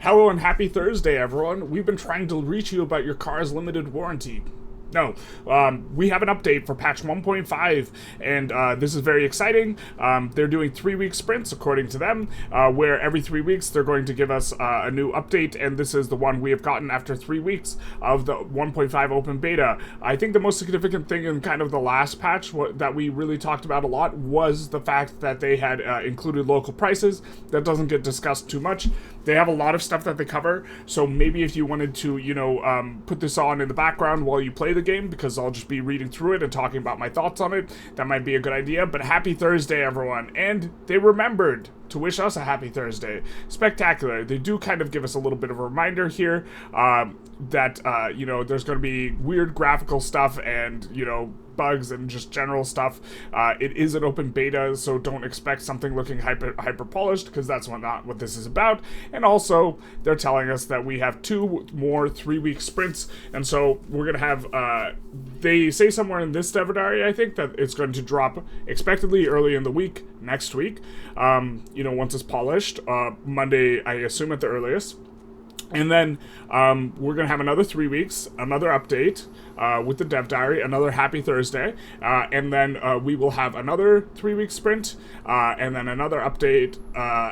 Hello and happy Thursday, everyone. We've been trying to reach you about your car's limited warranty. No, we have an update for patch 1.5, and this is very exciting. They're doing 3-week sprints, according to them, where every 3 weeks they're going to give us a new update, and this is the one we have gotten after 3 weeks of the 1.5 open beta. I think the most significant thing in kind of the last patch that we really talked about a lot was the fact that they had included local prices. That doesn't get discussed too much. They have a lot of stuff that they cover, so maybe if you wanted to, put this on in the background while you play the game, because I'll just be reading through it and talking about my thoughts on it, that might be a good idea. But happy Thursday, everyone. And they remembered to wish us a happy Thursday. Spectacular. They do kind of give us a little bit of a reminder here that, there's going to be weird graphical stuff and, bugs and just general stuff. It is an open beta, so don't expect something looking hyper polished, because that's not what this is about. And also, they're telling us that we have 2 more 3-week sprints, and so we're gonna have. They say somewhere in this Dev Diary, I think, that it's going to drop expectedly early in the week, next week. Once it's polished, Monday, I assume at the earliest. And then we're going to have another 3 weeks, another update with the Dev Diary, another Happy Thursday, and then we will have another 3-week sprint, and then another update,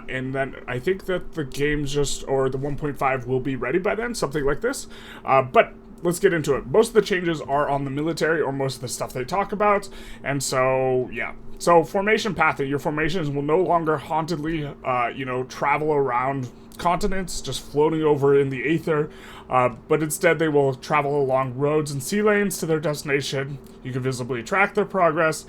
and then I think that the game's or the 1.5 will be ready by then, something like this. But let's get into it. Most of the changes are on the military, or most of the stuff they talk about, and so, yeah. So, formation pathing. Your formations will no longer hauntedly, travel around continents, just floating over in the aether, but instead they will travel along roads and sea lanes to their destination. You can visibly track their progress.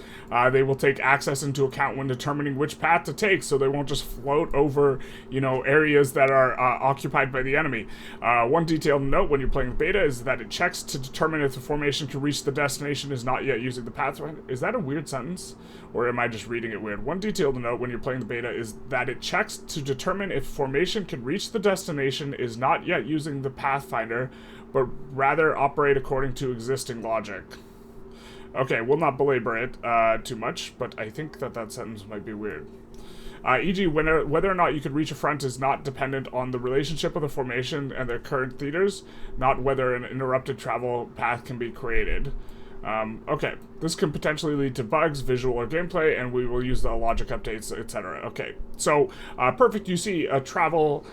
They will take access into account when determining which path to take, so they won't just float over, areas that are occupied by the enemy. One detailed note when you're playing the beta is that it checks to determine if the formation can reach the destination is not yet using the pathfinder. Is that a weird sentence? Or am I just reading it weird? One detail to note when you're playing the beta is that it checks to determine if formation can reach the destination is not yet using the pathfinder, but rather operate according to existing logic. Okay, we'll not belabor it too much, but I think that sentence might be weird. E.g., whether or not you can reach a front is not dependent on the relationship of the formation and their current theaters, not whether an interrupted travel path can be created. Okay, this can potentially lead to bugs, visual or gameplay, and we will use the logic updates, etc. Okay, so perfect. You see a travel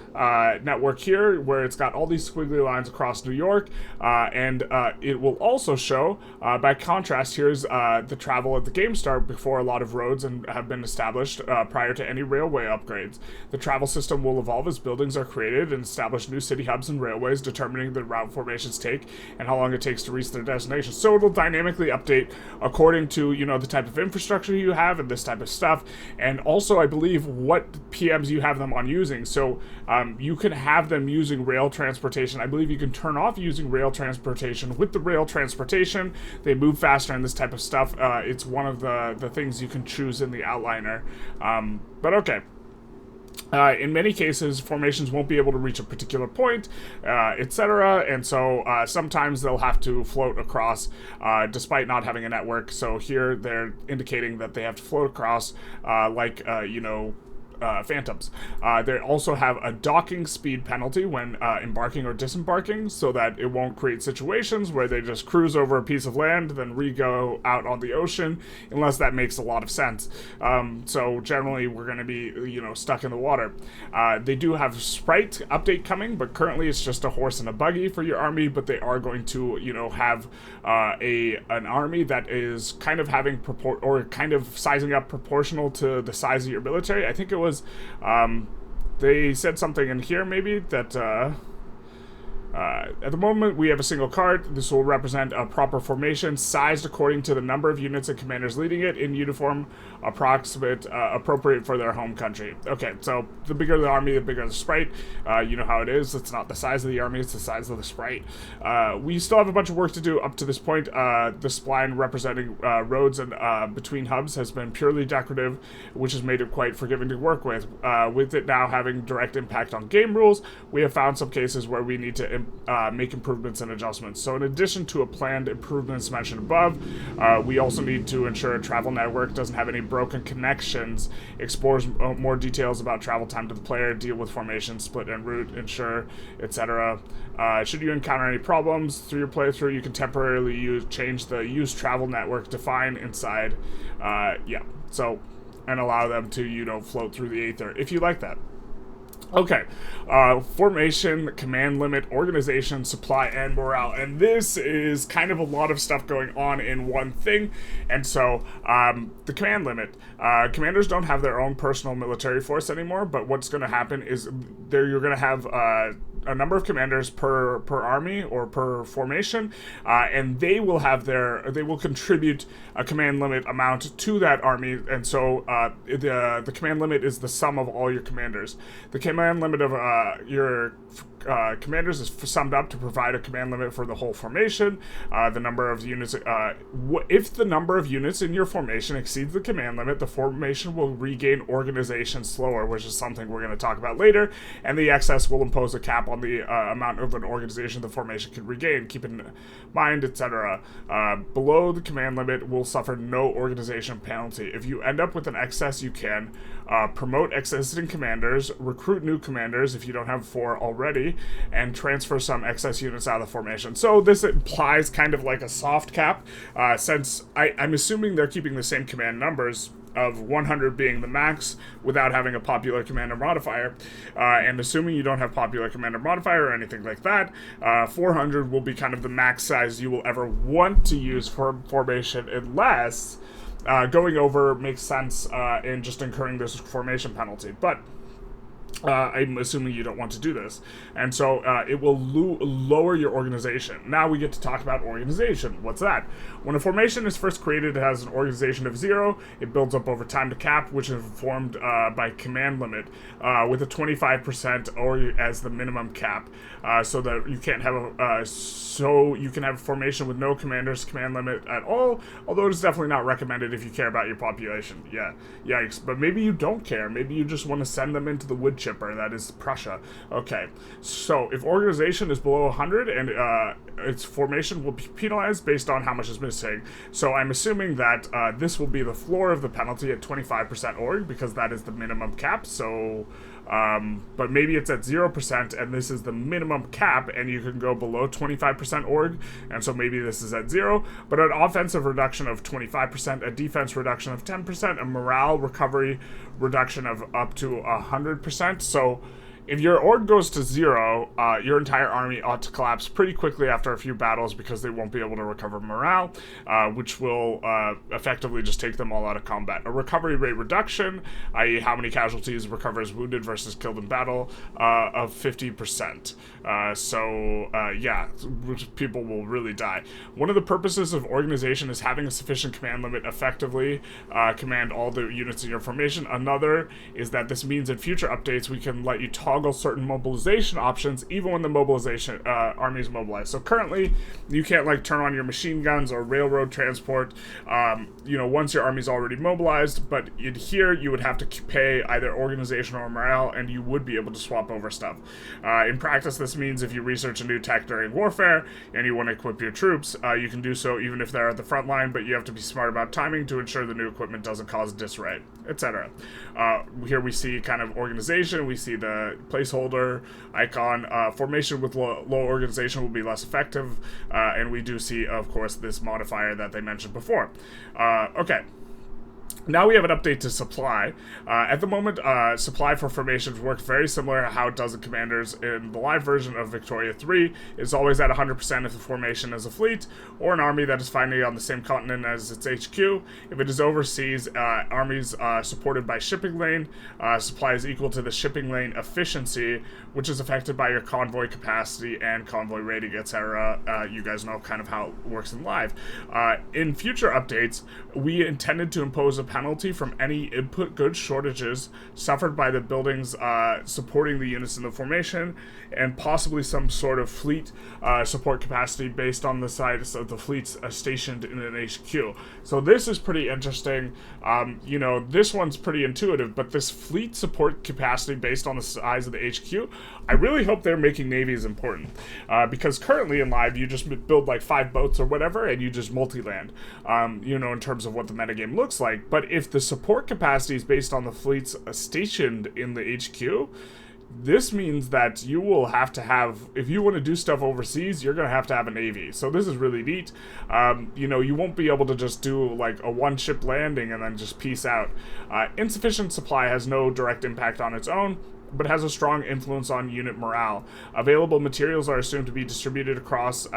network here where it's got all these squiggly lines across New York, and it will also show, by contrast, here's the travel at the game start before a lot of roads have been established prior to any railway upgrades. The travel system will evolve as buildings are created and establish new city hubs and railways, determining the route formations take and how long it takes to reach their destination. So it'll dynamically update according to, the type of infrastructure you have and this type of stuff, and also, I believe, what PMs you have them on using. So you can have them using rail transportation. I believe you can turn off using rail transportation. With the rail transportation, they move faster and this type of stuff. It's one of the things you can choose in the outliner. But okay. In many cases, formations won't be able to reach a particular point, etc., and so sometimes they'll have to float across despite not having a network. So here they're indicating that they have to float across phantoms. They also have a docking speed penalty when embarking or disembarking, so that it won't create situations where they just cruise over a piece of land, then re-go out on the ocean, unless that makes a lot of sense. So generally, we're going to be, stuck in the water. They do have sprite update coming, but currently it's just a horse and a buggy for your army, but they are going to, have an army that is kind of having kind of sizing up proportional to the size of your military. I think it was they said something in here maybe that at the moment we have a single card. This will represent a proper formation sized according to the number of units and commanders leading it in uniform, appropriate for their home country. Okay, so the bigger the army, the bigger the sprite. You know how it is. It's not the size of the army, it's the size of the sprite. We still have a bunch of work to do up to this point. The spline representing roads and between hubs has been purely decorative, which has made it quite forgiving to work with. With it now having direct impact on game rules, we have found some cases where we need to make improvements and adjustments. So in addition to a planned improvements mentioned above, we also need to ensure a travel network doesn't have any broken connections, explores more details about travel time to the player, deal with formation, split and route, ensure, etc. Should you encounter any problems through your playthrough, you can temporarily change the use travel network defined inside, and allow them to, float through the Aether, if you like that. Okay, formation, command limit, organization, supply, and morale. And this is kind of a lot of stuff going on in one thing. And so, the command limit. Commanders don't have their own personal military force anymore, but what's going to happen is you're going to have a number of commanders per army or per formation, and they will contribute a command limit amount to that army, and so the command limit is the sum of all your commanders. The command limit of your commanders is summed up to provide a command limit for the whole formation. The number of units, if the number of units in your formation exceeds the command limit, the formation will regain organization slower, which is something we're going to talk about later, and the excess will impose a cap on the amount of an organization the formation can regain. Keep in mind, etc. Below the command limit will suffer no organization penalty. If you end up with an excess, you can promote existing commanders, recruit new commanders if you don't have 4 already, and transfer some excess units out of the formation. So this implies kind of like a soft cap, since I'm assuming they're keeping the same command numbers of 100 being the max without having a popular commander modifier, and assuming you don't have popular commander modifier or anything like that, 400 will be kind of the max size you will ever want to use for formation, unless going over makes sense in just incurring this formation penalty. But I'm assuming you don't want to do this. And so it will lower your organization. Now we get to talk about organization. What's that? When a formation is first created, it has an organization of 0. It builds up over time to cap, which is formed by command limit, with a 25% or as the minimum cap, so that you can't have so you can have a formation with no commander's command limit at all, although it's definitely not recommended if you care about your population. Yeah, yikes. But maybe you don't care. Maybe you just want to send them into the wood chipper, that is Prussia. Okay, so if organization is below 100, and its formation will be penalized based on how much is missing. So I'm assuming that this will be the floor of the penalty at 25% org, because that is the minimum cap. So but maybe it's at 0% and this is the minimum cap, and you can go below 25% org, and so maybe this is at 0, but an offensive reduction of 25%, a defense reduction of 10%, a morale recovery reduction of up to 100%. So if your org goes to 0, your entire army ought to collapse pretty quickly after a few battles, because they won't be able to recover morale, which will effectively just take them all out of combat. A recovery rate reduction, i.e. how many casualties recovers wounded versus killed in battle, of 50%. Which people will really die. One of the purposes of organization is having a sufficient command limit effectively command all the units in your formation. Another is that this means in future updates we can let you toggle certain mobilization options even when the mobilization army is mobilized. So currently you can't like turn on your machine guns or railroad transport once your army's already mobilized, but in here you would have to pay either organization or morale, and you would be able to swap over stuff. In practice, this means if you research a new tech during warfare and you want to equip your troops, you can do so even if they're at the front line, but you have to be smart about timing to ensure the new equipment doesn't cause disarray, etc. Here we see kind of organization, we see the placeholder icon. Formation with low organization will be less effective, and we do see, of course, this modifier that they mentioned before. Okay. Now we have an update to supply. At the moment, supply for formations works very similar to how it does in Commanders. In the live version of Victoria 3, it's always at 100% if the formation is a fleet, or an army that is finally on the same continent as its HQ. If it is overseas, armies supported by shipping lane, supply is equal to the shipping lane efficiency, which is affected by your convoy capacity and convoy rating, etc. You guys know kind of how it works in live. In future updates, we intended to impose impose a penalty from any input goods shortages suffered by the buildings supporting the units in the formation, and possibly some sort of fleet support capacity based on the size of the fleets stationed in an HQ. So this is pretty interesting. You know, this one's pretty intuitive, but this fleet support capacity based on the size of the HQ, I really hope they're making navies important, because currently in live you just build like 5 boats or whatever and you just multi-land, you know, in terms of what the metagame looks like. But if the support capacity is based on the fleets stationed in the HQ, this means that you will have to have, if you want to do stuff overseas, you're going to have a navy. So this is really neat. You know, you won't be able to just do like a one-ship landing and then just peace out. Insufficient supply has no direct impact on its own, but has a strong influence on unit morale. Available materials are assumed to be distributed across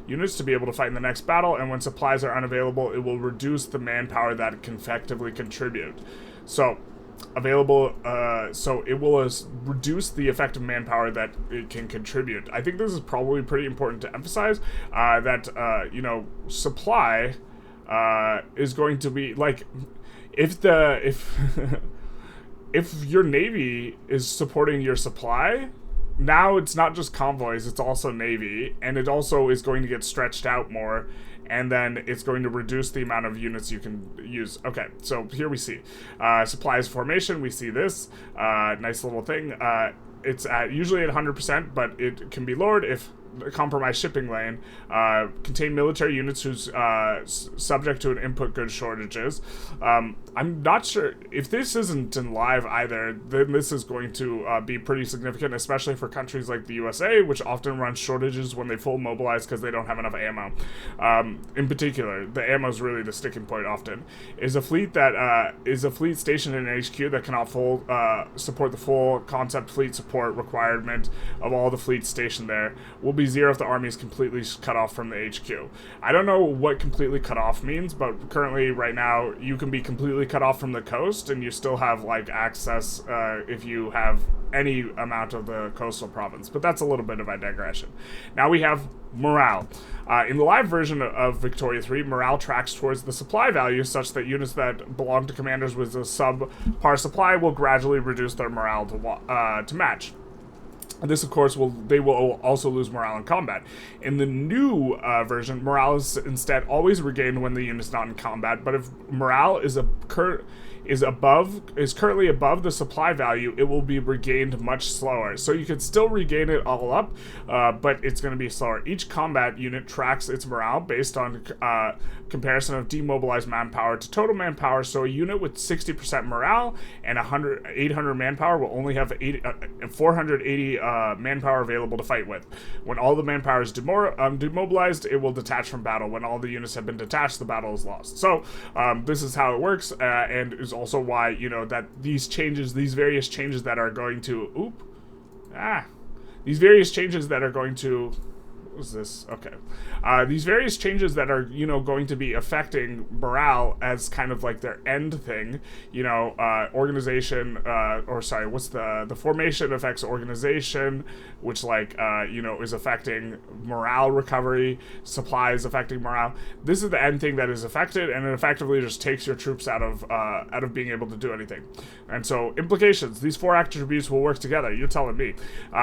units to be able to fight in the next battle, and when supplies are unavailable, it will reduce the manpower that it can effectively contribute. So available, so it will reduce the effective manpower that it can contribute. I think this is probably pretty important to emphasize, that you know, supply is going to be like, if if your navy is supporting your supply, now it's not just convoys, it's also navy, and it also is going to get stretched out more, and then it's going to reduce the amount of units you can use. Okay, so here we see supplies formation. We see this nice little thing. It's usually at 100%, but it can be lowered if compromised shipping lane contain military units who's subject to an input goods shortages. I'm not sure if this isn't in live either, then this is going to be pretty significant, especially for countries like the USA, which often run shortages when they full mobilize because they don't have enough ammo. In particular, the ammo is really the sticking point often. Is a fleet that is a fleet stationed in an HQ that cannot full support the full concept fleet support requirement of all the fleets stationed there will be zero if the army is completely cut off from the HQ. I don't know what completely cut off means, but currently right now you can be completely cut off from the coast and you still have like access if you have any amount of the coastal province. But that's a little bit of a digression. Now we have morale. In the live version of Victoria 3, morale tracks towards the supply value such that units that belong to commanders with a subpar supply will gradually reduce their morale to match. This, of course, they will also lose morale in combat. In the new version, morale is instead always regained when the unit's not in combat, but if morale is currently above the supply value, it will be regained much slower. So you could still regain it all up, but it's going to be slower. Each combat unit tracks its morale based on comparison of demobilized manpower to total manpower. So a unit with 60% morale and 800 manpower will only have 480 manpower available to fight with. When all the manpower is demobilized, it will detach from battle. When all the units have been detached, the battle is lost. So this is how it works, and is also why, you know, that these various changes that are going to, these various changes that are going to, what was this? Okay. These various changes that are, you know, going to be affecting morale as kind of like their end thing, you know, organization, the formation affects organization, which like, you know, is affecting morale recovery, supplies affecting morale. This is the end thing that is affected, and it effectively just takes your troops out of being able to do anything. And so implications, these 4 attributes will work together, you're telling me,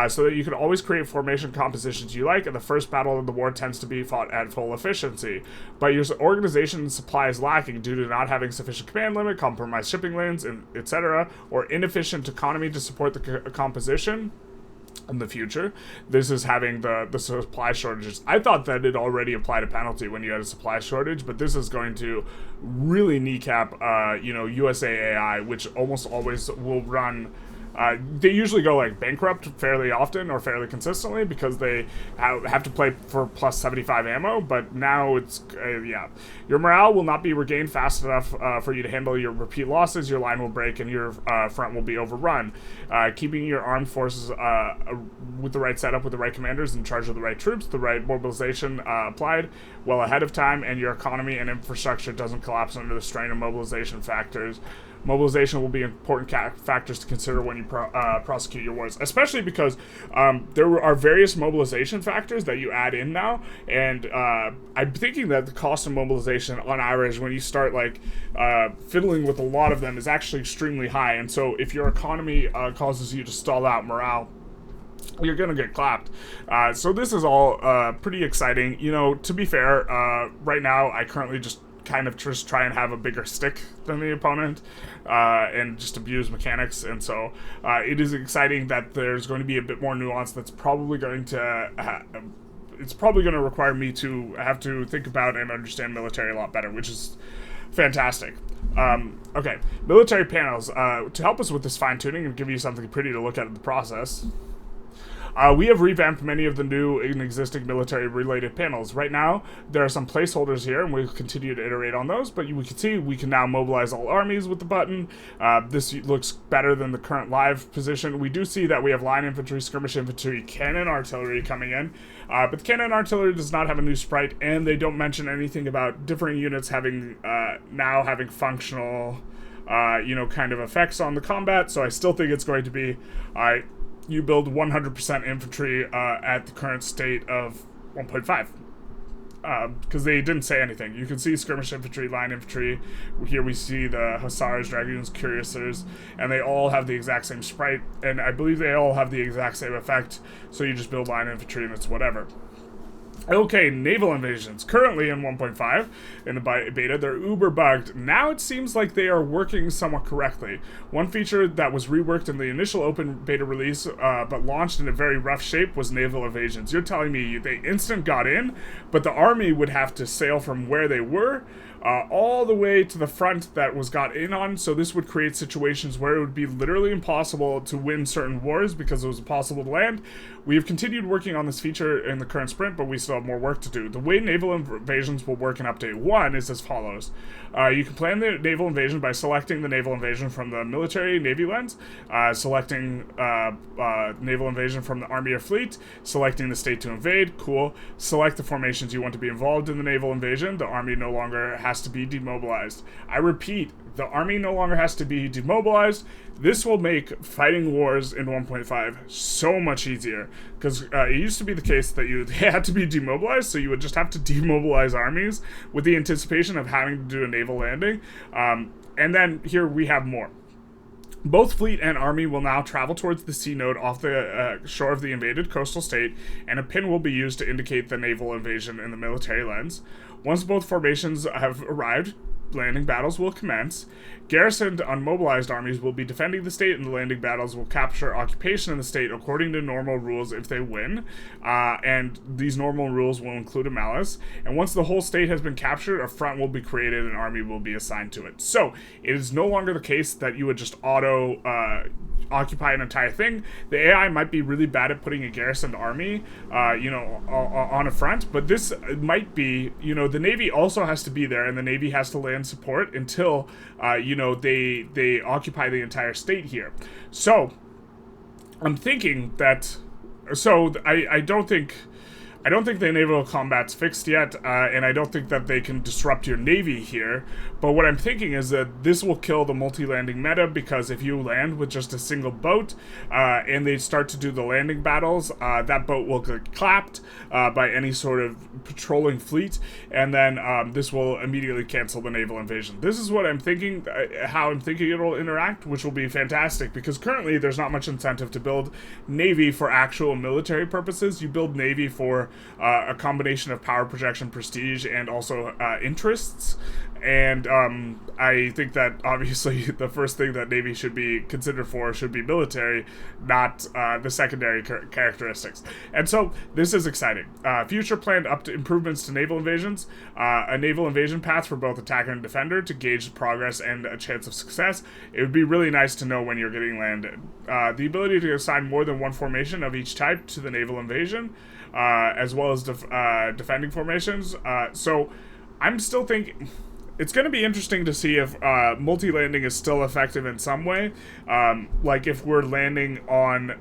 so that you can always create formation compositions you like, and the first battle of the war tends to be fought at full efficiency. But your organization supply is lacking due to not having sufficient command limit, compromised shipping lanes, etc., or inefficient economy to support the composition. In the future, this is having the supply shortages. I thought that it already applied a penalty when you had a supply shortage, but this is going to really kneecap, you know, USAAI, which almost always will run. They usually go like bankrupt fairly often or fairly consistently because they have to play for plus 75 ammo, but now it's, yeah. Your morale will not be regained fast enough for you to handle your repeat losses. Your line will break and your front will be overrun. Keeping your armed forces with the right setup, with the right commanders in charge of the right troops, the right mobilization applied well ahead of time, and your economy and infrastructure doesn't collapse under the strain of mobilization factors mobilization will be important factors to consider when you prosecute your wars, especially because there are various mobilization factors that you add in now, and I'm thinking that the cost of mobilization on average when you start like fiddling with a lot of them is actually extremely high, and so if your economy causes you to stall out morale, you're gonna get clapped. So this is all pretty exciting. You know, to be fair, right now I currently just kind of just try and have a bigger stick than the opponent and just abuse mechanics, and so it is exciting that there's going to be a bit more nuance that's probably going to it's probably going to require me to have to think about and understand military a lot better, which is fantastic. Okay, military panels. To help us with this fine-tuning and give you something pretty to look at in the process, we have revamped many of the new and existing military-related panels. Right now, there are some placeholders here, and we'll continue to iterate on those, but we can see we can now mobilize all armies with the button. This looks better than the current live position. We do see that we have line infantry, skirmish infantry, cannon artillery coming in, but the cannon artillery does not have a new sprite, and they don't mention anything about different units having now having functional, you know, kind of effects on the combat, so I still think it's going to be... you build 100% infantry at the current state of 1.5. Because they didn't say anything. You can see skirmish infantry, line infantry. Here we see the hussars, dragoons, cuirassiers, and they all have the exact same sprite, and I believe they all have the exact same effect, so you just build line infantry and it's whatever. Okay, naval invasions. Currently in 1.5, in the beta, they're uber bugged. Now it seems like they are working somewhat correctly. One feature that was reworked in the initial open beta release, but launched in a very rough shape, was naval invasions. You're telling me they instant got in, but the army would have to sail from where they were all the way to the front that was got in on, so this would create situations where it would be literally impossible to win certain wars because it was impossible to land. We have continued working on this feature in the current sprint, but we still have more work to do. The way naval invasions will work in Update 1 is as follows. You can plan the naval invasion by selecting the naval invasion from the military Navy lens, selecting naval invasion from the Army or Fleet, selecting the state to invade, cool. Select the formations you want to be involved in the naval invasion. The Army no longer has to be demobilized. I repeat, the Army no longer has to be demobilized. This will make fighting wars in 1.5 so much easier, because it used to be the case that they had to be demobilized, so you would just have to demobilize armies with the anticipation of having to do a naval landing. And then here we have more. Both fleet and army will now travel towards the sea node off the shore of the invaded coastal state, and a pin will be used to indicate the naval invasion in the military lens. Once both formations have arrived, landing battles will commence. Garrisoned unmobilized armies will be defending the state, and the landing battles will capture occupation in the state according to normal rules if they win. And these normal rules will include a malice. And once the whole state has been captured, a front will be created and an army will be assigned to it. So it is no longer the case that you would just auto occupy an entire thing. The AI might be really bad at putting a garrisoned army, you know, on a front, but this might be, you know, the Navy also has to be there, and the Navy has to land support until, you know, they occupy the entire state here. So, I'm thinking that, so I don't think the naval combat's fixed yet, and I don't think that they can disrupt your navy here, but what I'm thinking is that this will kill the multi-landing meta, because if you land with just a single boat, and they start to do the landing battles, that boat will get clapped by any sort of patrolling fleet, and then this will immediately cancel the naval invasion. This is what I'm thinking, how I'm thinking it'll interact, which will be fantastic, because currently there's not much incentive to build navy for actual military purposes. You build navy for a combination of power projection, prestige, and also interests. And I think that obviously the first thing that Navy should be considered for should be military, not the secondary characteristics. And so this is exciting. Future planned improvements to naval invasions, a naval invasion path for both attacker and defender to gauge progress and a chance of success. It would be really nice to know when you're getting landed. The ability to assign more than one formation of each type to the naval invasion, as well as defending formations. So I'm still thinking it's going to be interesting to see if multi-landing is still effective in some way. Like if we're landing on,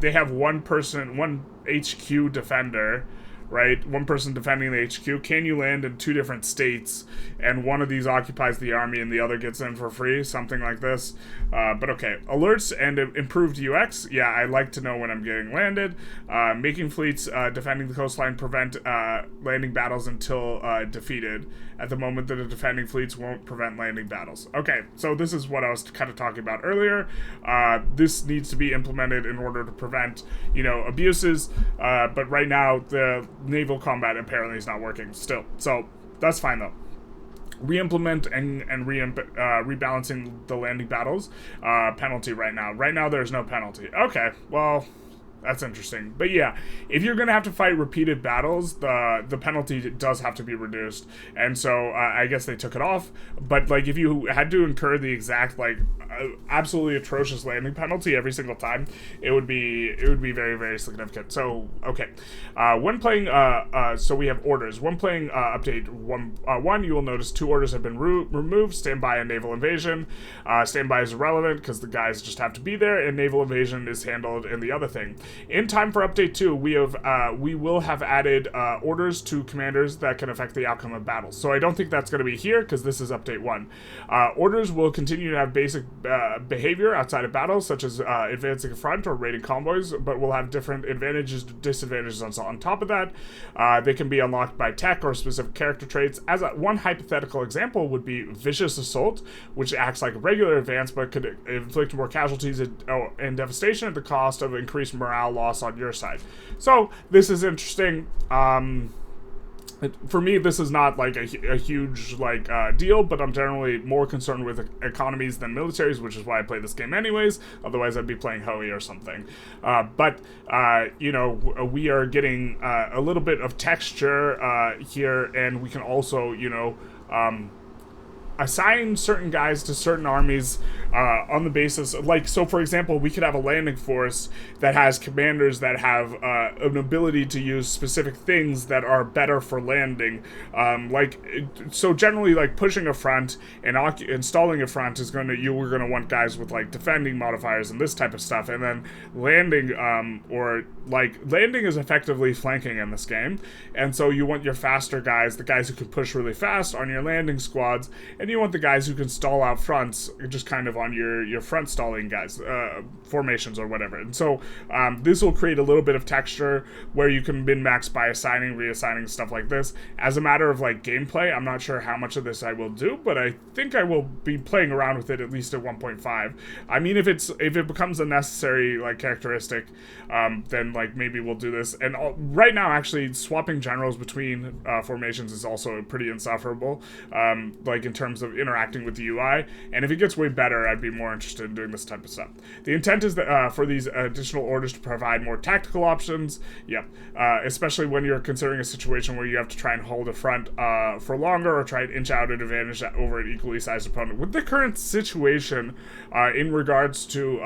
they have one HQ defender, right? One person defending the HQ. Can you land in 2 different states, and one of these occupies the army and the other gets in for free? Something like this. But okay, alerts and improved UX. Yeah, I like to know when I'm getting landed. Making fleets defending the coastline prevent landing battles until defeated. At the moment that the defending fleets won't prevent landing battles. Okay, so this is what I was kind of talking about earlier. This needs to be implemented in order to prevent, abuses. But right now, the naval combat apparently is not working still. So that's fine though. Re-implement and rebalancing the landing battles penalty right now. Right now, there's no penalty. Okay, well, that's interesting. But yeah, if you're gonna have to fight repeated battles, the penalty does have to be reduced. And so I guess they took it off. But like, if you had to incur the exact absolutely atrocious landing penalty every single time, it would be very, very significant. So okay, when playing so we have orders. When playing update 1.1, you will notice 2 orders have been removed: standby and naval invasion. Standby is irrelevant because the guys just have to be there, and naval invasion is handled in the other thing. In time for update 2, we will have added orders to commanders that can affect the outcome of battles. So I don't think that's going to be here because this is update 1. Orders will continue to have basic behavior outside of battles, such as advancing a front or raiding convoys, but will have different advantages and disadvantages on top of that. They can be unlocked by tech or specific character traits. As one hypothetical example would be vicious assault, which acts like a regular advance but could inflict more casualties and devastation at the cost of increased morale loss on your side. So this is interesting. For me, this is not like a huge deal, but I'm generally more concerned with economies than militaries, which is why I play this game anyways. Otherwise, I'd be playing Hoey or something. But we are getting a little bit of texture here, and we can also, assign certain guys to certain armies on the basis of, so for example, we could have a landing force that has commanders that have an ability to use specific things that are better for landing. So generally, pushing a front and installing a front is we're gonna want guys with defending modifiers and this type of stuff, and then landing landing is effectively flanking in this game, and so you want your faster guys, the guys who can push really fast on your landing squads, and you want the guys who can stall out fronts, just kind of on your front stalling guys, formations or whatever. And so this will create a little bit of texture where you can min-max by assigning, reassigning, stuff like this. As a matter of gameplay, I'm not sure how much of this I will do, but I think I will be playing around with it at least at 1.5. I mean, if it becomes a necessary characteristic, then maybe we'll do this. And right now, actually, swapping generals between formations is also pretty insufferable, in terms of interacting with the UI. And if it gets way better, I'd be more interested in doing this type of stuff. The intent is that for these additional orders to provide more tactical options. Yep. Especially when you're considering a situation where you have to try and hold a front for longer, or try and inch out an advantage over an equally sized opponent. With the current situation in regards to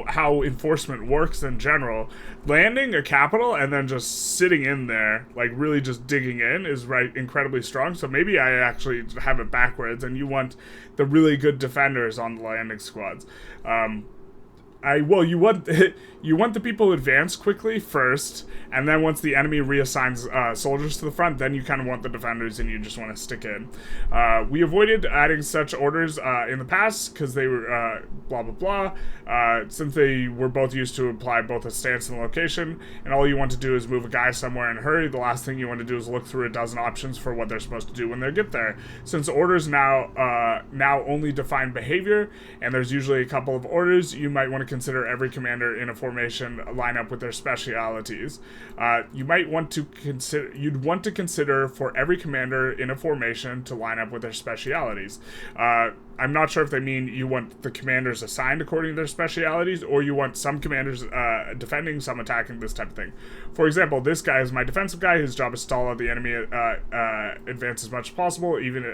how enforcement works in general, landing a capital and then just sitting in there, really just digging in, is incredibly strong. So maybe I actually have it backwards, and you want the really good defenders on the landing squads. You want the people who advance quickly first, and then once the enemy reassigns soldiers to the front, then you kind of want the defenders, and you just want to stick in. We avoided adding such orders in the past because they were blah blah blah. Since they were both used to apply both a stance and location, and all you want to do is move a guy somewhere and hurry. The last thing you want to do is look through a dozen options for what they're supposed to do when they get there. Since orders now only define behavior, and there's usually a couple of orders, you might want to consider every commander in a formation line up with their specialities. You'd want to consider for every commander in a formation to line up with their specialities. I'm not sure if they mean you want the commanders assigned according to their specialities, or you want some commanders defending, some attacking, this type of thing. For example, this guy is my defensive guy. His job is stall out the enemy advance as much as possible, even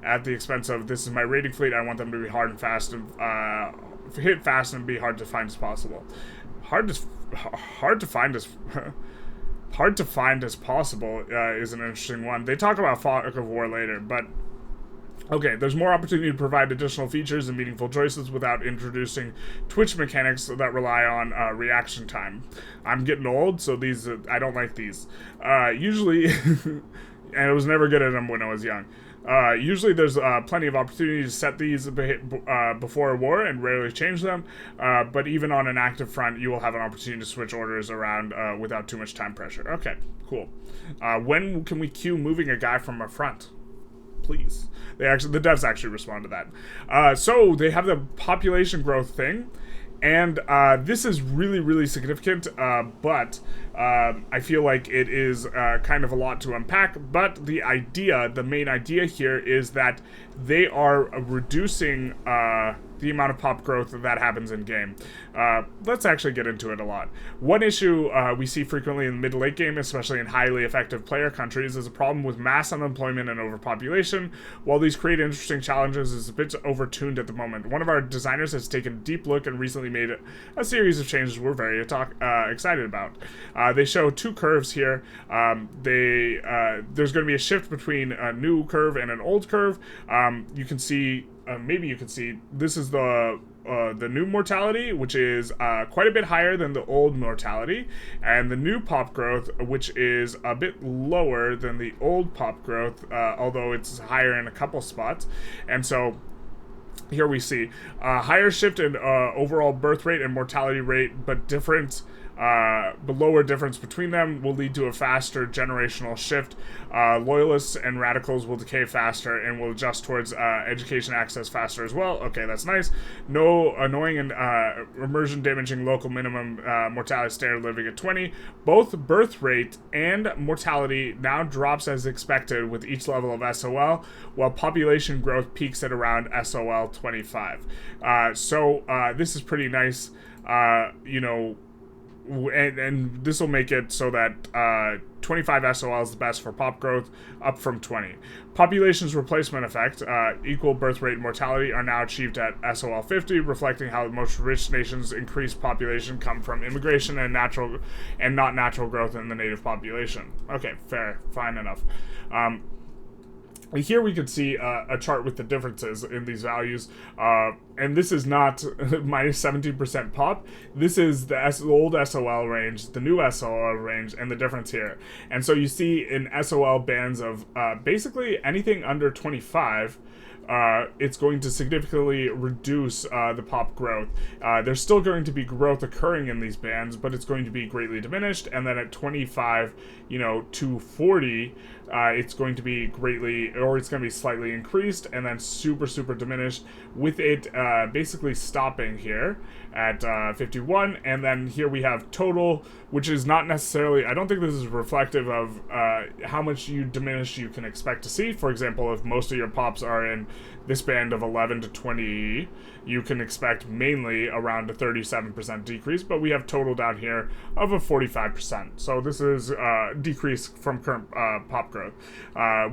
at the expense of, this is my raiding fleet. I want them to be hard and fast and hit fast and be hard to find as possible. Hard to find as possible is an interesting one. They talk about fog of war later, but Okay, there's more opportunity to provide additional features and meaningful choices without introducing twitch mechanics that rely on reaction time. I'm getting old, so these I don't like these. Usually, and I was never good at them when I was young. Usually there's plenty of opportunity to set these before a war and rarely change them, but even on an active front, you will have an opportunity to switch orders around without too much time pressure. Okay, cool. When can we queue moving a guy from a front? Please. The devs actually respond to that. So they have the population growth thing, and this is really, really significant, but I feel like it is kind of a lot to unpack. But the main idea here is that they are reducing the amount of pop growth that happens in game. Let's actually get into it a lot. One issue we see frequently in the mid to late game, especially in highly effective player countries, is a problem with mass unemployment and overpopulation. While these create interesting challenges, it's a bit overtuned at the moment. One of our designers has taken a deep look and recently made a series of changes we're very excited about. They show two curves here. There's going to be a shift between a new curve and an old curve. You can see, maybe you can see, this is the new mortality, which is quite a bit higher than the old mortality, and the new pop growth, which is a bit lower than the old pop growth, although it's higher in a couple spots. And so here we see a higher shift in overall birth rate and mortality rate, but the lower difference between them will lead to a faster generational shift. Loyalists and radicals will decay faster and will adjust towards education access faster as well. Okay, that's nice. No annoying and immersion damaging local minimum mortality standard living at 20. Both birth rate and mortality now drops as expected with each level of SOL, while population growth peaks at around SOL 25. So this is pretty nice, and this will make it so that 25 SOL is the best for pop growth, up from 20. Population's replacement effect, equal birth rate and mortality, are now achieved at SOL 50, reflecting how most rich nations' increased population come from immigration and not natural growth in the native population. Okay, fair, fine enough. Here we could see a chart with the differences in these values, and this is not minus 17% pop. This is the old SOL range, the new SOL range, and the difference here. And so you see in SOL bands of basically anything under 25, it's going to significantly reduce the pop growth. There's still going to be growth occurring in these bands, but it's going to be greatly diminished. And then at 25, to 40, it's going to be it's going to be slightly increased, and then super, super diminished, with it basically stopping here at 51. And then here we have total, which is not necessarily, I don't think this is reflective of how much you can expect to see. For example, if most of your pops are in this band of 11 to 20, you can expect mainly around a 37% decrease, but we have total down here of a 45%. So this is decrease from current pop growth.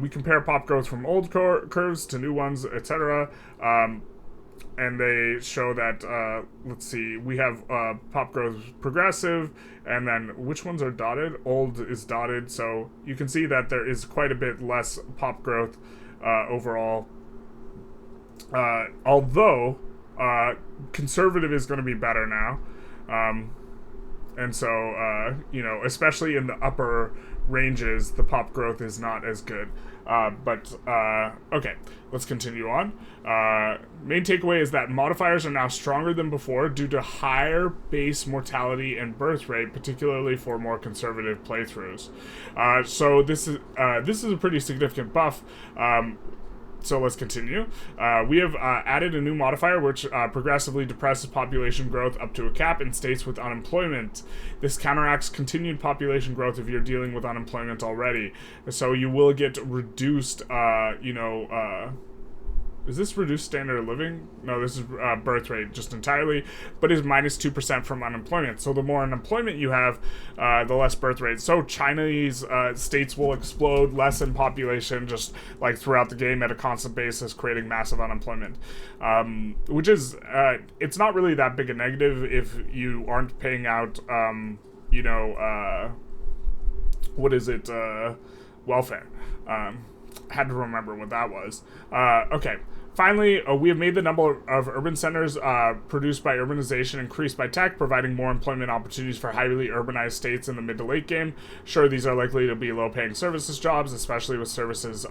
We compare pop growth from old curves to new ones, etc. And they show that, let's see, we have pop growth progressive, and then which ones are dotted? Old is dotted, so you can see that there is quite a bit less pop growth overall. Although conservative is going to be better now, and so especially in the upper ranges, the pop growth is not as good. But okay, let's continue on. Main takeaway is that modifiers are now stronger than before due to higher base mortality and birth rate, particularly for more conservative playthroughs. So this is a pretty significant buff. So let's continue. We have added a new modifier which progressively depresses population growth up to a cap in states with unemployment. This counteracts continued population growth if you're dealing with unemployment already. So you will get reduced, is this reduced standard of living? No, this is birth rate just entirely, but is minus 2% from unemployment. So the more unemployment you have, the less birth rate. So Chinese states will explode less in population just like throughout the game at a constant basis, creating massive unemployment. Which is, it's not really that big a negative if you aren't paying out, welfare. had to remember what that was. Okay. Finally, we have made the number of urban centers produced by urbanization increase by tech, providing more employment opportunities for highly urbanized states in the mid to late game. Sure, these are likely to be low-paying services jobs, especially with services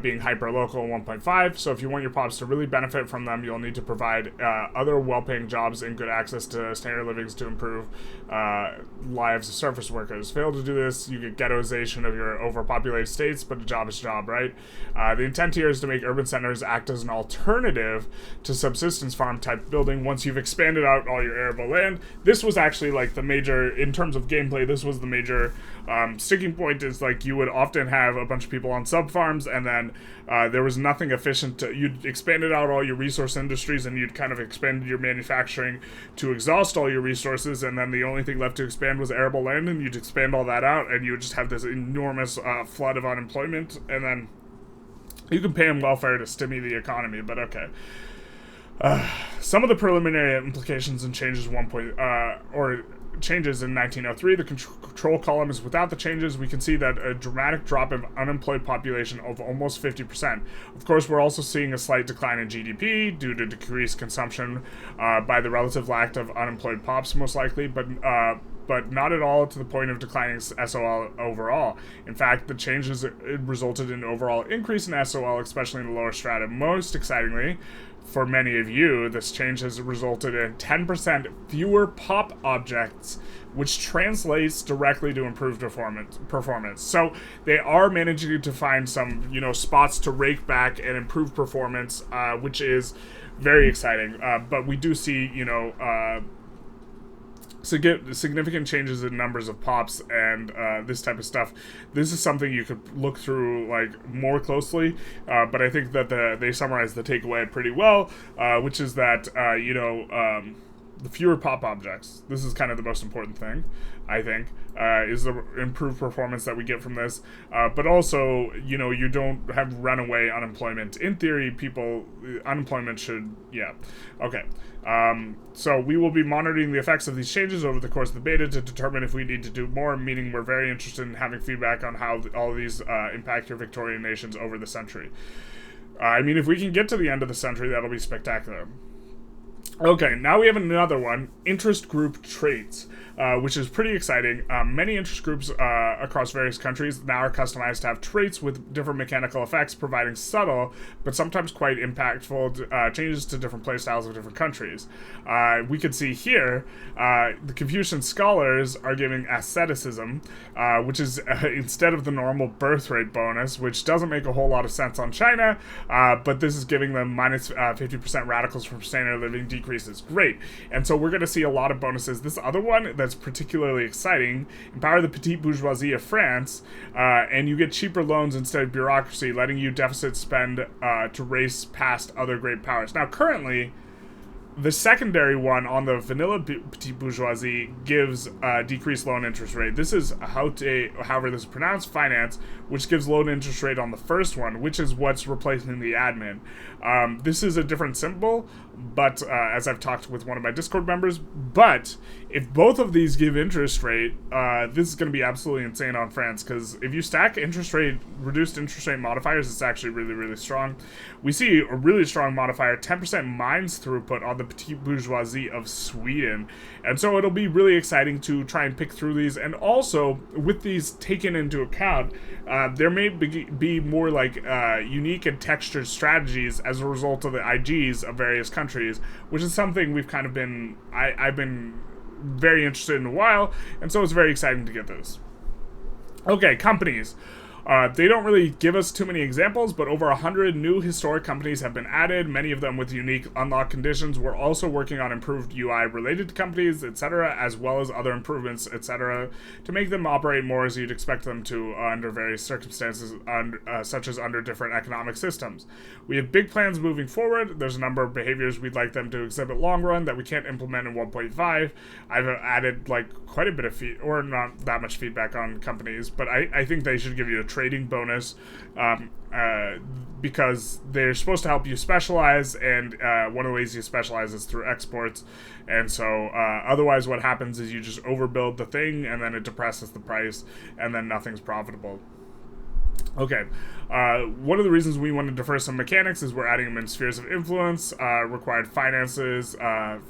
being hyper-local 1.5. So if you want your pops to really benefit from them, you'll need to provide other well-paying jobs and good access to standard livings to improve lives of surface workers. Fail to do this, you get ghettoization of your overpopulated states, but a job is a job, right? The intent here is to make urban centers act as an alternative to subsistence farm type building once you've expanded out all your arable land. This was actually like the major, in terms of gameplay, this was the major sticking point, is like you would often have a bunch of people on sub farms, and then there was nothing efficient you'd expanded out all your resource industries, and you'd kind of expanded your manufacturing to exhaust all your resources, and then the only thing left to expand was arable land, and you'd expand all that out, and you would just have this enormous flood of unemployment, and then you can pay them welfare to stimulate the economy, but okay. Some of the preliminary implications and changes changes in 1903. The control column is without the changes. We can see that a dramatic drop in unemployed population of almost 50%. Of course, we're also seeing a slight decline in GDP due to decreased consumption by the relative lack of unemployed pops, most likely, but not at all to the point of declining SOL overall. In fact, the changes resulted in overall increase in SOL, especially in the lower strata. Most excitingly, for many of you, this change has resulted in 10% fewer pop objects, which translates directly to improved performance. So they are managing to find some, spots to rake back and improve performance, which is very exciting. But we do see, significant changes in numbers of pops and this type of stuff. This is something you could look through more closely, but I think that they summarize the takeaway pretty well, which is that the fewer pop objects. This is kind of the most important thing, I think, is the improved performance that we get from this. But also, you don't have runaway unemployment. In theory, unemployment should, okay. So we will be monitoring the effects of these changes over the course of the beta to determine if we need to do more, meaning we're very interested in having feedback on how all of these impact your Victorian nations over the century. If we can get to the end of the century, that'll be spectacular. Okay, now we have another one, interest group traits, which is pretty exciting. Many interest groups across various countries now are customized to have traits with different mechanical effects, providing subtle, but sometimes quite impactful changes to different playstyles of different countries. We can see here, the Confucian scholars are giving asceticism, which is instead of the normal birth rate bonus, which doesn't make a whole lot of sense on China, but this is giving them minus 50% radicals from standard living decreases. Great. And so we're going to see a lot of bonuses. This other one that's particularly exciting, empower the petite bourgeoisie of France, and you get cheaper loans instead of bureaucracy, letting you deficit spend to race past other great powers. Now, currently, the secondary one on the vanilla petite bourgeoisie gives decreased loan interest rate. This is however this is pronounced, finance, which gives loan interest rate on the first one, which is what's replacing the admin. This is a different symbol, but as I've talked with one of my Discord members, but if both of these give interest rate, this is going to be absolutely insane on France, because if you stack reduced interest rate modifiers, it's actually really, really strong. We see a really strong modifier, 10% mines throughput on the petite bourgeoisie of Sweden, and so it'll be really exciting to try and pick through these, and also with these taken into account, there may be more unique and textured strategies as a result of the IGs of various countries, which is something we've kind of been I've been very interested in a while, and so it's very exciting to get this. Okay, companies. They don't really give us too many examples, but over 100 new historic companies have been added, many of them with unique unlock conditions. We're also working on improved UI related to companies, etc., as well as other improvements, etc., to make them operate more as you'd expect them to under various circumstances, such as under different economic systems. We have big plans moving forward. There's a number of behaviors we'd like them to exhibit long run that we can't implement in 1.5. I've added quite a bit of or not that much feedback on companies, but I think they should give you a trading bonus because they're supposed to help you specialize, and one of the ways you specialize is through exports, and so otherwise what happens is you just overbuild the thing and then it depresses the price and then nothing's profitable. Okay. One of the reasons we want to defer some mechanics is we're adding them in spheres of influence, required finances,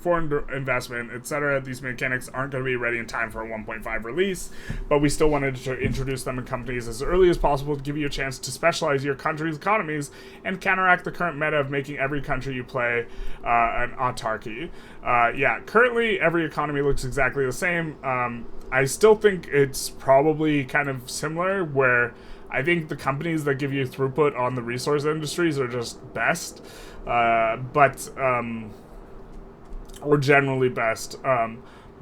foreign investment, etc. These mechanics aren't going to be ready in time for a 1.5 release, but we still wanted to introduce them in companies as early as possible to give you a chance to specialize your country's economies and counteract the current meta of making every country you play an autarky. Yeah, currently every economy looks exactly the same. I still think it's probably kind of similar, where I think the companies that give you throughput on the resource industries are just best, or generally best.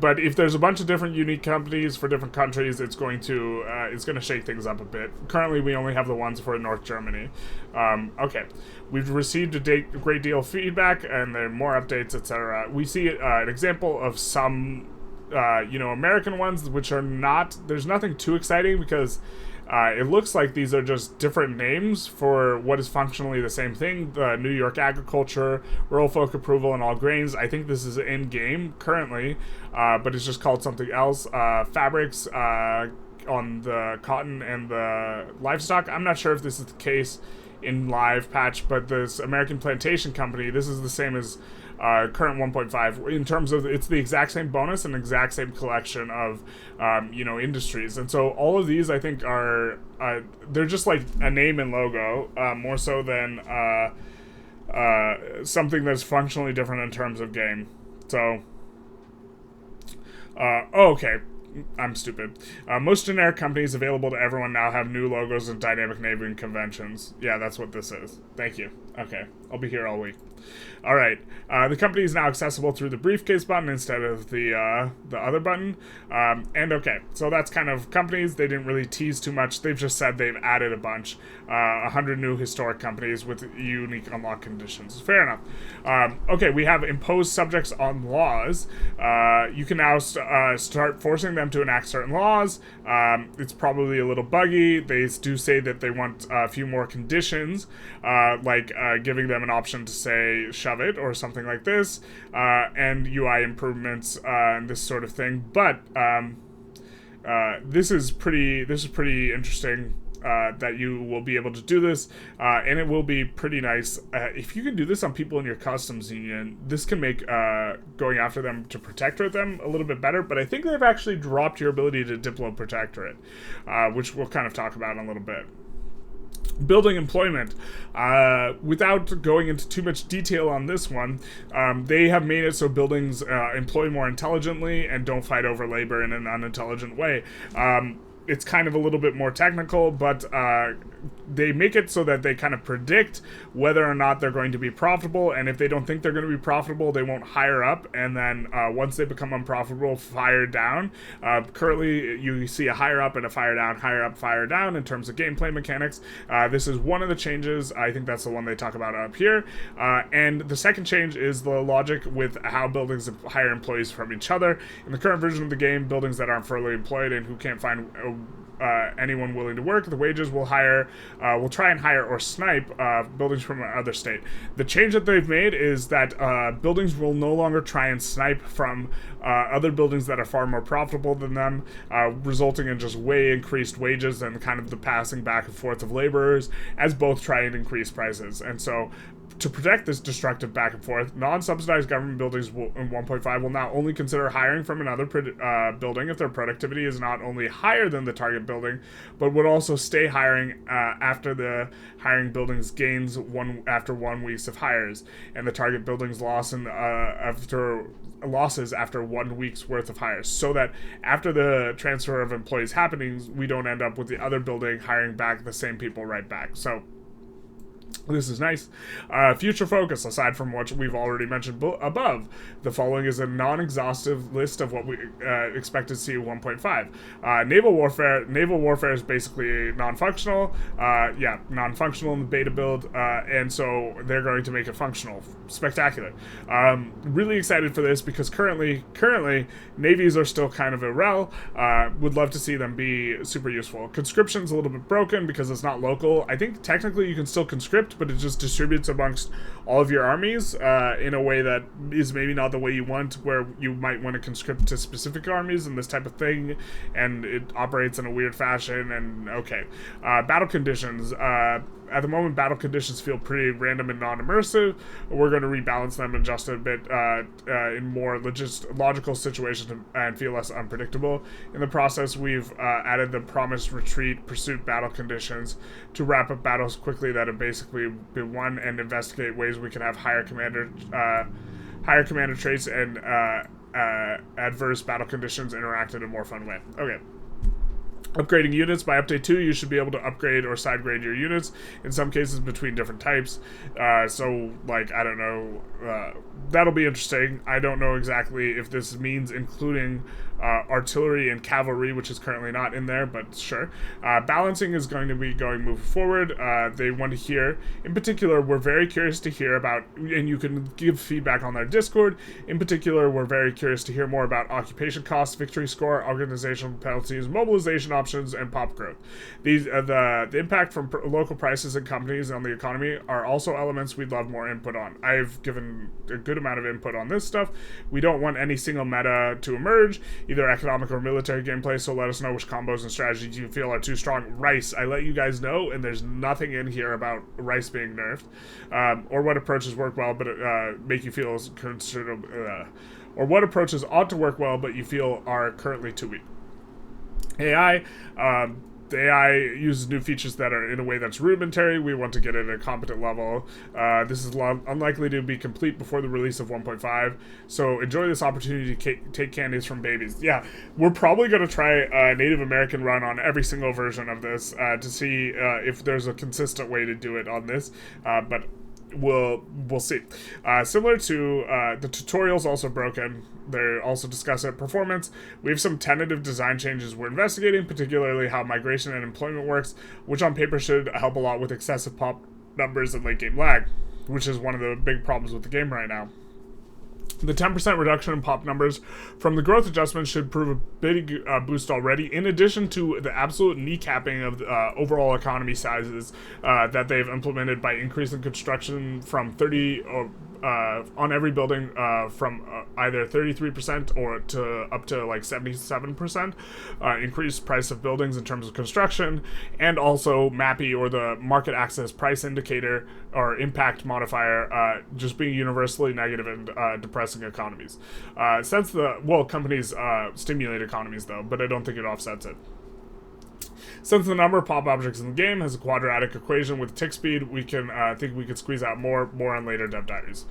But if there's a bunch of different unique companies for different countries, it's going to shake things up a bit. Currently, we only have the ones for North Germany. Okay, we've received a great deal of feedback, and there are more updates, etc. We see an example of some, American ones, which are not. There's nothing too exciting because it looks like these are just different names for what is functionally the same thing. The New York agriculture, rural folk approval, and all grains. I think this is in game currently, but it's just called something else. Fabrics on the cotton and the livestock. I'm not sure if this is the case in live patch, but this American Plantation Company, this is the same as current 1.5 in terms of it's the exact same bonus and exact same collection of industries. And so all of these I think are they're just like a name and logo, more so than something that's functionally different in terms of game. So okay, I'm stupid. Most generic companies available to everyone now have new logos and dynamic naming conventions. Yeah, that's what this is. Thank you. Okay, I'll be here all week. All right, the company is now accessible through the briefcase button instead of the other button. And okay, so that's kind of companies. They didn't really tease too much. They've just said they've added a bunch, 100 new historic companies with unique unlock conditions. Fair enough. Okay, we have imposed subjects on laws. You can now start forcing them to enact certain laws. It's probably a little buggy. They do say that they want a few more conditions, like giving them an option to say shove it or something like this, and UI improvements and this sort of thing. But this is pretty interesting. That you will be able to do this, and it will be pretty nice. If you can do this on people in your customs union, this can make going after them to protectorate them a little bit better, but I think they've actually dropped your ability to diplo protectorate, which we'll kind of talk about in a little bit. Building employment. Without going into too much detail on this one, they have made it so buildings employ more intelligently and don't fight over labor in an unintelligent way. It's kind of a little bit more technical, but they make it so that they kind of predict whether or not they're going to be profitable, and if they don't think they're going to be profitable, they won't hire up, and then once they become unprofitable, fire down. Currently, you see a hire up and a fire down, hire up, fire down in terms of gameplay mechanics. This is one of the changes. I think that's the one they talk about up here. And the second change is the logic with how buildings hire employees from each other. In the current version of the game, buildings that aren't fully employed and who can't find anyone willing to work, the wages will try and hire or snipe buildings from another state. The change that they've made is that buildings will no longer try and snipe from other buildings that are far more profitable than them, resulting in just way increased wages and kind of the passing back and forth of laborers as both try and increase prices. And so to protect this destructive back and forth, non-subsidized government buildings in 1.5 will now only consider hiring from another building if their productivity is not only higher than the target building, but would also stay hiring after the hiring building's gains after 1 week of hires, and the target building's losses after 1 week's worth of hires, so that after the transfer of employees happening, we don't end up with the other building hiring back the same people right back. So this is nice. Future focus, aside from what we've already mentioned above, the following is a non-exhaustive list of what we expect to see in 1.5. Naval warfare. Naval warfare is basically non-functional. Non-functional in the beta build, and so they're going to make it functional. Spectacular. Really excited for this because currently navies are still kind of irrel. Would love to see them be super useful. Conscription's a little bit broken because it's not local. I think technically you can still conscript, but it just distributes amongst all of your armies in a way that is maybe not the way you want, where you might want to conscript to specific armies and this type of thing, and it operates in a weird fashion. And okay, battle conditions. At the moment, battle conditions feel pretty random and non-immersive. We're going to rebalance them and adjust a bit in more logical situations and feel less unpredictable. In the process, we've added the promised retreat, pursuit battle conditions to wrap up battles quickly that have basically been won, and investigate ways we can have higher commander traits and adverse battle conditions interact in a more fun way. Okay. Upgrading units. By update 2, you should be able to upgrade or side grade your units, in some cases between different types. So, like, I don't know, that'll be interesting. I don't know exactly if this means including artillery and cavalry, which is currently not in there, but sure. Balancing is going to be moving forward. They want to hear, in particular, we're very curious to hear about, and you can give feedback on their Discord. In particular, we're very curious to hear more about occupation costs, victory score, organizational penalties, mobilization options, and pop growth. These the impact from local prices and companies on the economy are also elements we'd love more input on. I've given a good amount of input on this stuff. We don't want any single meta to emerge, either economic or military gameplay, so let us know which combos and strategies you feel are too strong. Rice, I let you guys know, and there's nothing in here about Rice being nerfed, or what approaches work well but make you feel considerable, or what approaches ought to work well but you feel are currently too weak. AI, the AI uses new features that are in a way that's rudimentary. We want to get it at a competent level. This is unlikely to be complete before the release of 1.5, so enjoy this opportunity to take candies from babies. Yeah, we're probably going to try a Native American run on every single version of this to see if there's a consistent way to do it on this, but we'll see. Similar to the tutorial's also broken. They also discuss it. Performance. We have some tentative design changes we're investigating, particularly how migration and employment works, which on paper should help a lot with excessive pop numbers and late game lag, which is one of the big problems with the game right now. The 10% reduction in pop numbers from the growth adjustment should prove a big boost already, in addition to the absolute kneecapping of the overall economy sizes that they've implemented by increasing construction from 30 or on every building from either 33% or to up to like 77%. Increased price of buildings in terms of construction, and also MAPI, or the market access price indicator or impact modifier, just being universally negative and depressing economies. Companies stimulate economies though, but I don't think it offsets it. Since the number of pop objects in the game has a quadratic equation with tick speed, we can think we could squeeze out more on later dev diaries.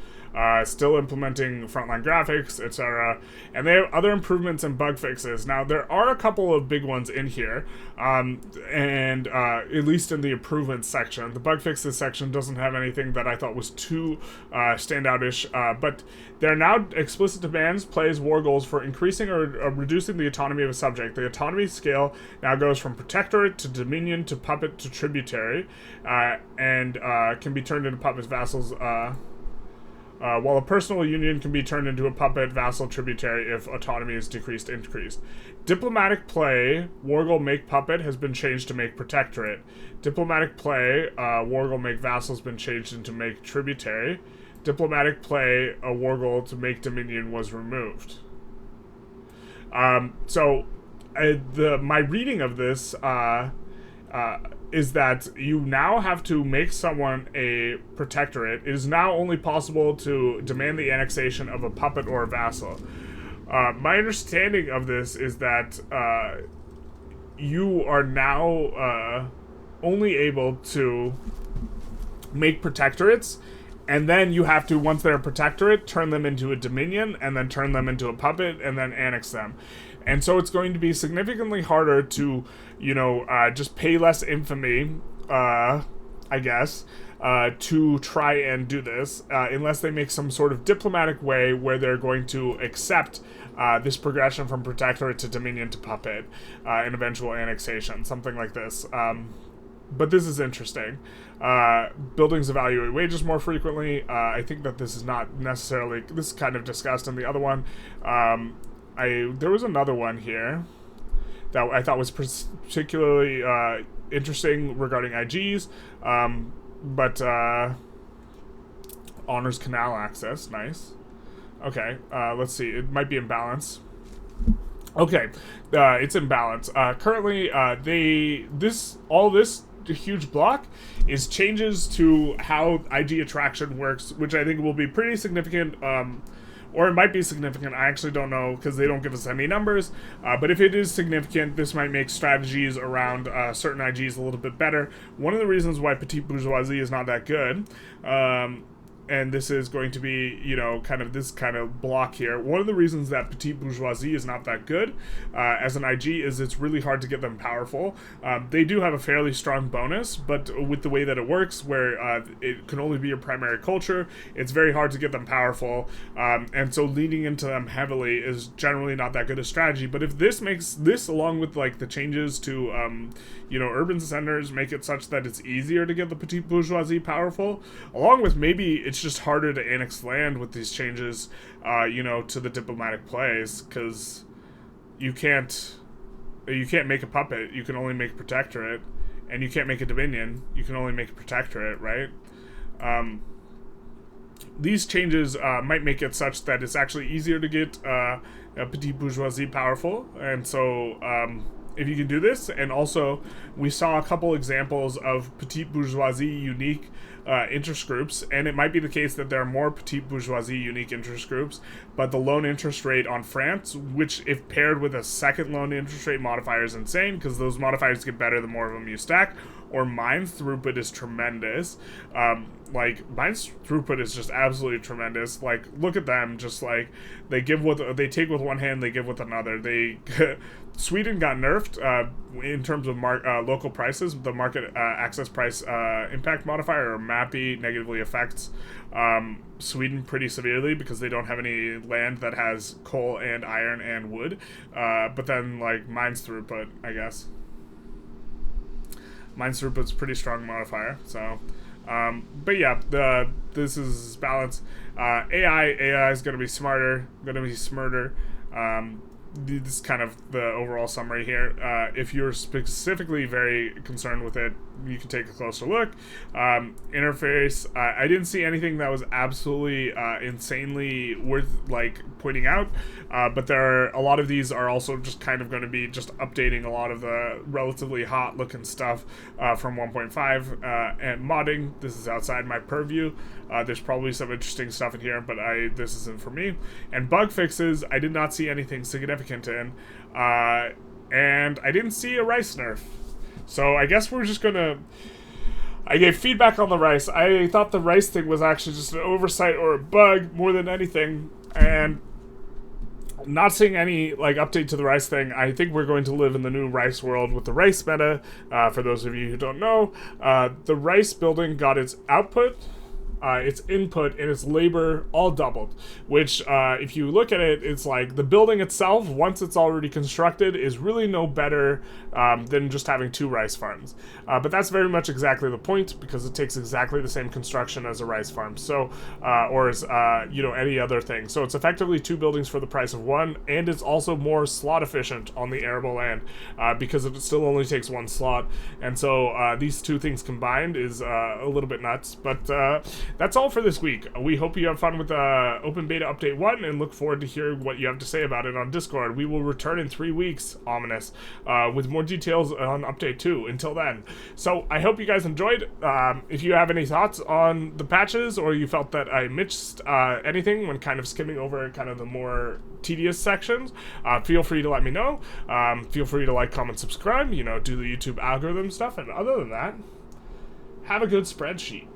Still implementing frontline graphics, etc. And they have other improvements and bug fixes. Now, there are a couple of big ones in here, and at least in the improvements section. The bug fixes section doesn't have anything that I thought was too standout-ish, but there are now explicit demands, plays, war goals for increasing or reducing the autonomy of a subject. The autonomy scale now goes from protectorate to dominion to puppet to tributary, and can be turned into puppets, vassals, while a personal union can be turned into a puppet, vassal, tributary if autonomy is increased. Diplomatic play, Wargle make puppet, has been changed to make protectorate. Diplomatic play, Wargle make vassal, has been changed into make tributary. Diplomatic play, a Wargle to make dominion was removed. My reading of this is that you now have to make someone a protectorate. It is now only possible to demand the annexation of a puppet or a vassal. My understanding of this is that you are now only able to make protectorates, and then you have to, once they're a protectorate, turn them into a dominion, and then turn them into a puppet, and then annex them. And so it's going to be significantly harder to, just pay less infamy, I guess, to try and do this, unless they make some sort of diplomatic way where they're going to accept this progression from protectorate to dominion to puppet, and eventual annexation, something like this. But this is interesting. Buildings evaluate wages more frequently. I think that this is not necessarily, this is kind of discussed in the other one. There was another one here that I thought was particularly interesting regarding IGs, but honors canal access. Nice. Okay, let's see. It might be in balance. Okay, it's in balance. Currently, all this huge block is changes to how IG attraction works, which I think will be pretty significant. Or it might be significant. I actually don't know because they don't give us any numbers. But if it is significant, this might make strategies around certain IGs a little bit better. One of the reasons why Petite Bourgeoisie is not that good, and this is going to be, kind of this kind of block here. One of the reasons that Petite Bourgeoisie is not that good as an IG is it's really hard to get them powerful. They do have a fairly strong bonus, but with the way that it works, where it can only be your primary culture, it's very hard to get them powerful. And so leaning into them heavily is generally not that good a strategy. But if this makes this, along with like the changes to, urban centers, make it such that it's easier to get the Petite Bourgeoisie powerful, along with maybe it's just harder to annex land with these changes, to the diplomatic plays, because you can't make a puppet, you can only make a protectorate, and you can't make a dominion, you can only make a protectorate, right? These changes might make it such that it's actually easier to get a Petite Bourgeoisie powerful, and so if you can do this, and also we saw a couple examples of Petite Bourgeoisie unique interest groups, and it might be the case that there are more Petite Bourgeoisie unique interest groups, but the loan interest rate on France, which if paired with a second loan interest rate modifier, is insane, because those modifiers get better the more of them you stack, or mine's throughput is tremendous. Mine's throughput is just absolutely tremendous. Like, look at them, just like, they take with one hand, they give with another. Sweden got nerfed in terms of local prices. The market access price impact modifier, or MAPI, negatively affects Sweden pretty severely because they don't have any land that has coal and iron and wood. But then, like, mine's throughput, I guess. Mine's throughput's a pretty strong modifier, so... but yeah, this is balance. AI is going to be smarter, this is kind of the overall summary here. If you're specifically very concerned with it, you can take a closer look. Interface, I didn't see anything that was absolutely insanely worth pointing out, but a lot of these are also just kind of going to be just updating a lot of the relatively hot looking stuff from 1.5 and modding. This is outside my purview. There's probably some interesting stuff in here, but this isn't for me. And bug fixes, I did not see anything significant in, and I didn't see a rice nerf. So I guess we're just gonna... I gave feedback on the rice. I thought the rice thing was actually just an oversight or a bug more than anything, and not seeing any update to the rice thing. I think we're going to live in the new rice world with the rice meta. For those of you who don't know, the rice building got its output, its input, and its labor all doubled, which if you look at it, it's like the building itself, once it's already constructed, is really no better than just having 2 rice farms. But that's very much exactly the point, because it takes exactly the same construction as a rice farm, so or as any other thing. So it's effectively 2 buildings for the price of 1, and it's also more slot efficient on the arable land because it still only takes 1 slot. And so these 2 things combined is a little bit nuts, but that's all for this week. We hope you have fun with Open Beta Update 1 and look forward to hearing what you have to say about it on Discord. We will return in 3 weeks, ominous, with more details on Update 2 until then. So I hope you guys enjoyed. If you have any thoughts on the patches, or you felt that I missed anything when kind of skimming over kind of the more tedious sections, feel free to let me know. Feel free to like, comment, subscribe, do the YouTube algorithm stuff, and other than that, have a good spreadsheet.